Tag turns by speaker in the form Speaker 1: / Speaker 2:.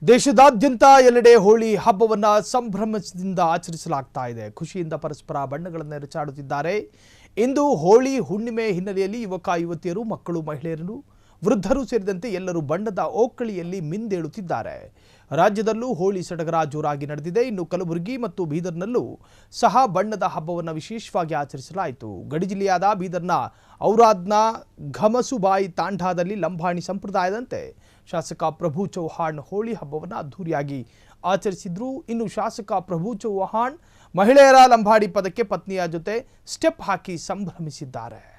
Speaker 1: ದೇಶದಾದ್ಯಂತ ಎಲ್ಲೆಡೆ ಹೋಳಿ ಹಬ್ಬವನ್ನ ಸಂಭ್ರಮದಿಂದ ಆಚರಿಸಲಾಗ್ತಾ ಇದೆ. ಖುಷಿಯಿಂದ ಪರಸ್ಪರ ಬಣ್ಣಗಳನ್ನು ಎರಚಾಡುತ್ತಿದ್ದಾರೆ. ಇಂದು ಹೋಳಿ ಹುಣ್ಣಿಮೆ ಹಿನ್ನೆಲೆಯಲ್ಲಿ ಯುವಕ ಯುವತಿಯರು, ಮಕ್ಕಳು, ಮಹಿಳೆಯರು, ವೃದ್ಧರು ಸೇರಿದಂತೆ ಎಲ್ಲರೂ ಬಣ್ಣದ ಓಕಳಿಯಲ್ಲಿ ಮಿಂದೇಳುತ್ತಿದ್ದಾರೆ. ರಾಜ್ಯದಲ್ಲೂ ಹೋಳಿ ಸಡಗರ ಜೋರಾಗಿ ನಡೆದಿದೆ. ಇನ್ನು ಕಲಬುರಗಿ ಮತ್ತು ಬೀದರ್ನಲ್ಲೂ ಸಹ ಬಣ್ಣದ ಹಬ್ಬವನ್ನು ವಿಶೇಷವಾಗಿ ಆಚರಿಸಲಾಯಿತು. ಗಡಿ ಜಿಲ್ಲೆಯಾದ ಬೀದರ್ನ ಔರಾದ್ನ ಘಮಸುಬಾಯಿ ತಾಂಡಾದಲ್ಲಿ ಲಂಬಾಣಿ ಸಂಪ್ರದಾಯದಂತೆ ಶಾಸಕ ಪ್ರಭು ಚೌಹಾಣ್ ಹೋಳಿ ಹಬ್ಬವನ್ನು ಅದ್ಧೂರಿಯಾಗಿ ಆಚರಿಸಿದ್ರು. ಇನ್ನು ಶಾಸಕ ಪ್ರಭು ಚೌಹಾಣ್ ಮಹಿಳೆಯರ ಲಂಬಾಣಿ ಪದಕ್ಕೆ ಪತ್ನಿಯ ಜೊತೆ ಸ್ಟೆಪ್ ಹಾಕಿ ಸಂಭ್ರಮಿಸಿದ್ದಾರೆ.